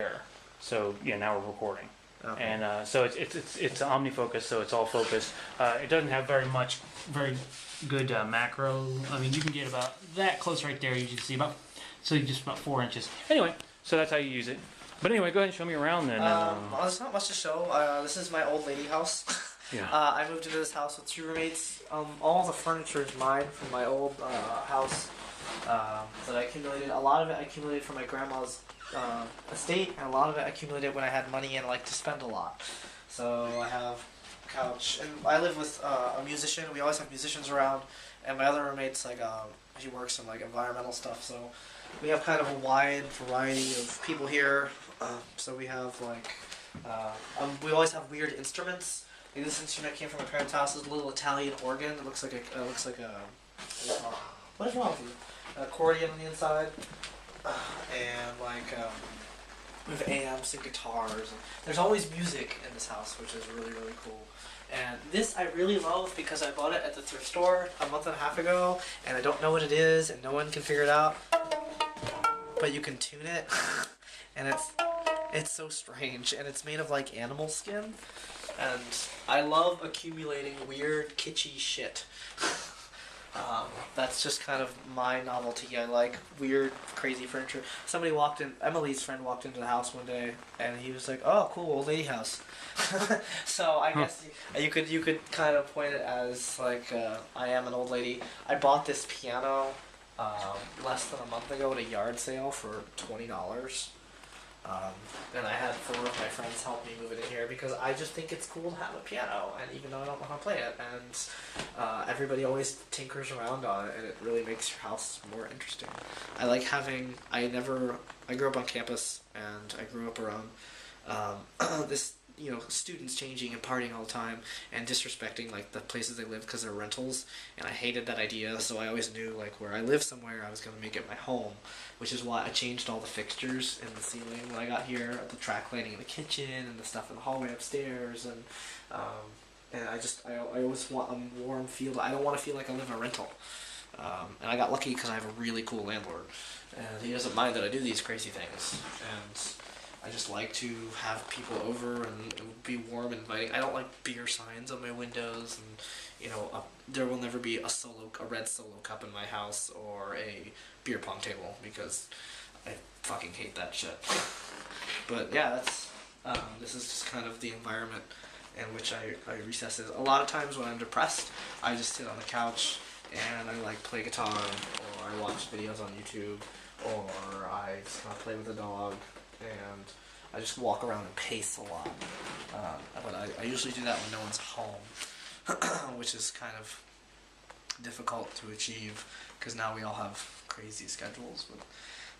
there. So yeah, now we're recording. Okay. And so it's OmniFocus, so it's all focused. It doesn't have very good macro. I mean, you can get about that close right there. You can see just about 4 inches. Anyway, so that's how you use it. But anyway, go ahead and show me around then. Well, there's not much to show. This is my old lady house. Yeah. I moved into this house with 2 roommates. All the furniture is mine from my old house that I accumulated. A lot of it I accumulated from my grandma's estate, and a lot of it I accumulated when I had money and liked to spend a lot. So I have a couch, and I live with a musician. We always have musicians around, and my other roommate's like he works in like environmental stuff. So we have kind of a wide variety of people here. So we have like we always have weird instruments. Like this instrument came from my parents' house. It's a little Italian organ. It looks like a what is wrong with you? An accordion on the inside, and like we have amps and guitars. And there's always music in this house, which is really cool. And this I really love because I bought it at the thrift store a month and a half ago, and I don't know what it is, and no one can figure it out. But you can tune it, and it's so strange, and it's made of like animal skin, and I love accumulating weird kitschy shit. That's just kind of my novelty. I like weird, crazy furniture. Somebody walked in, Emily's friend walked into the house one day, and he was like, "Oh, cool, old lady house." So I guess you could kind of point it as like I am an old lady. I bought this piano less than a month ago at a yard sale for $20. And I had 4 of my friends help me move it in here because I just think it's cool to have a piano, and even though I don't know how to play it, and everybody always tinkers around on it, and it really makes your house more interesting. I like having, I grew up on campus, and I grew up around this, students changing and partying all the time and disrespecting like the places they live because they're rentals, and I hated that idea. So I always knew like where I live somewhere I was going to make it my home, which is why I changed all the fixtures in the ceiling when I got here, the track lighting in the kitchen and the stuff in the hallway upstairs, and I always want a warm feel. I don't want to feel like I live in a rental. And I got lucky because I have a really cool landlord, and he doesn't mind that I do these crazy things, and I just like to have people over and be warm and inviting. I don't like beer signs on my windows, and there will never be a red Solo cup in my house or a beer pong table because I fucking hate that shit. But yeah, this is just kind of the environment in which I recess. A lot of times when I'm depressed, I just sit on the couch and I like play guitar, or I watch videos on YouTube, or I just kind of play with the dog. And I just walk around and pace a lot. But I usually do that when no one's home, which is kind of difficult to achieve because now we all have crazy schedules. But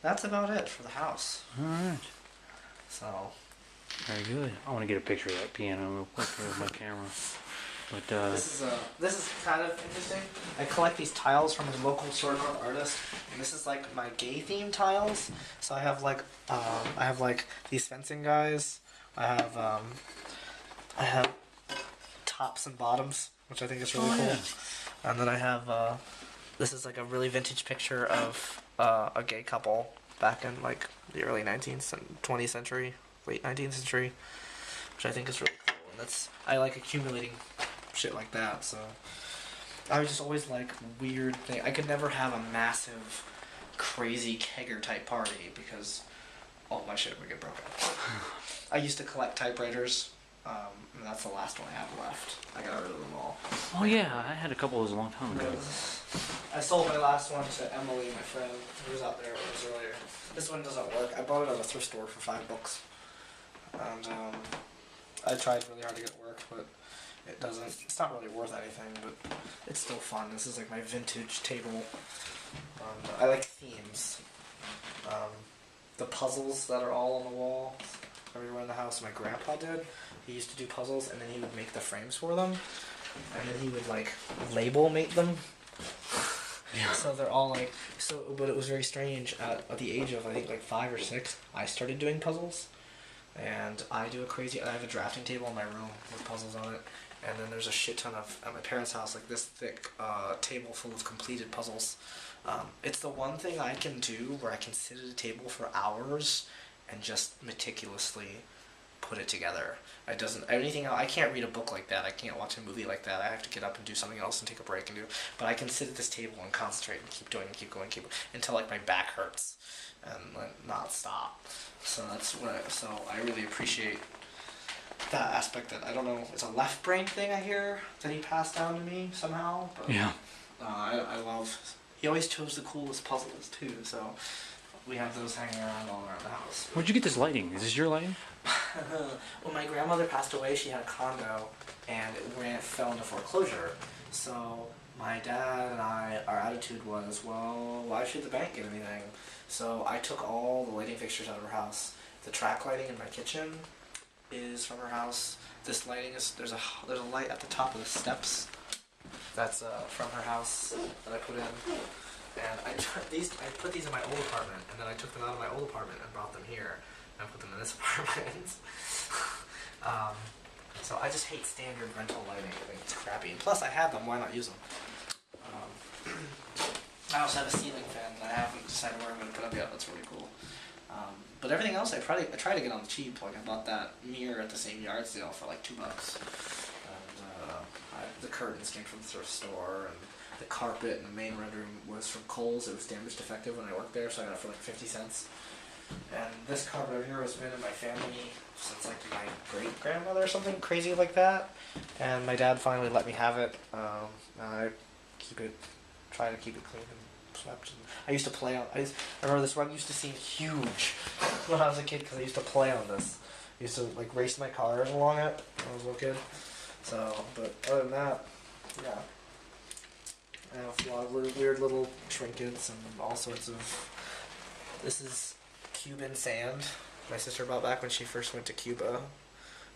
that's about it for the house. All right. So. Very good. I want to get a picture of that piano real quick with my camera. But this is kind of interesting. I collect these tiles from a local sort of artist, and this is like my gay theme tiles. So I have like these fencing guys. I have tops and bottoms, which I think is really cool. Yeah. And then I have this is like a really vintage picture of a gay couple back in like the early 20th century, late 19th century, which I think is really cool. And I like accumulating shit like that, so I was just always like weird thing. I could never have a massive, crazy kegger type party because all my shit would get broken. I used to collect typewriters, and that's the last one I have left. I got rid of them all. Oh yeah, I had a couple of those a long time ago. I sold my last one to Emily, my friend, who was out there earlier. This one doesn't work. I bought it at a thrift store for $5, and I tried really hard to get it to work, but it doesn't. It's not really worth anything, but it's still fun. This is like my vintage table. I like themes. The puzzles that are all on the wall everywhere in the house, my grandpa did. He used to do puzzles, and then he would make the frames for them, and then he would like make them. Yeah. So they're all like but it was very strange. At the age of I think like 5 or 6, I started doing puzzles. And I have a drafting table in my room with puzzles on it, and then there's a shit ton of, at my parents' house, like this thick table full of completed puzzles. It's the one thing I can do where I can sit at a table for hours and just meticulously put it together. It doesn't anything else, I can't read a book like that. I can't watch a movie like that. I have to get up and do something else and take a break and do. But I can sit at this table and concentrate and keep doing and keep going, until like my back hurts and like, not stop. So so I really appreciate that aspect. That I don't know. It's a left brain thing I hear that he passed down to me somehow. But, Yeah. I love. He always chose the coolest puzzles too. So we have those hanging around all around the house. Where'd you get this lighting? Is this your lighting? When my grandmother passed away, she had a condo, and it fell into foreclosure. So my dad and our attitude was, well, why should the bank get anything? So I took all the lighting fixtures out of her house. The track lighting in my kitchen is from her house. This lighting there's a light at the top of the steps. That's from her house that I put in. And I put these in my old apartment, and then I took them out of my old apartment and brought them here and put them in this apartment. So I just hate standard rental lighting. I think it's crappy. And plus, I have them. Why not use them? I also have a ceiling fan that I haven't decided where I'm going to put up yet. That's really cool. But everything else, I try to get on the cheap. Like I bought that mirror at the same yard sale for like $2. And the curtains came from the thrift store, and the carpet in the main red room was from Kohl's. It was damage defective when I worked there, so I got it for like 50 cents. And this carpet over here has been in my family since like my great grandmother or something crazy like that. And my dad finally let me have it. I try to keep it clean and swept. And I used to play on. I remember this rug used to seem huge when I was a kid because I used to play on this. I used to like race my cars along it when I was a little kid. So, but other than that, yeah. I have a lot of weird little trinkets and all sorts of. This is Cuban sand my sister brought back when she first went to Cuba.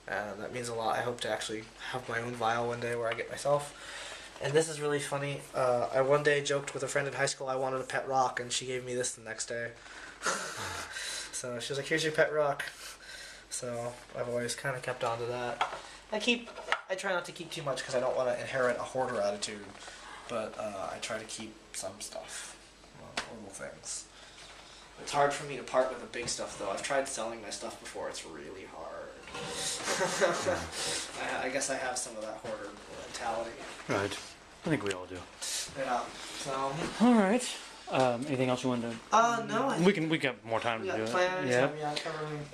And that means a lot. I hope to actually have my own vial one day where I get myself. And this is really funny. I one day joked with a friend in high school I wanted a pet rock, and she gave me this the next day. So she was like, "Here's your pet rock." So I've always kind of kept on to that. I try not to keep too much because I don't want to inherit a hoarder attitude. But I try to keep some stuff, little things. It's hard for me to part with the big stuff, though. I've tried selling my stuff before. It's really hard. I guess I have some of that hoarder mentality. Right. I think we all do. Yeah. So. All right. Anything else you wanted to? No. We got more time to do it. Yeah. Covering.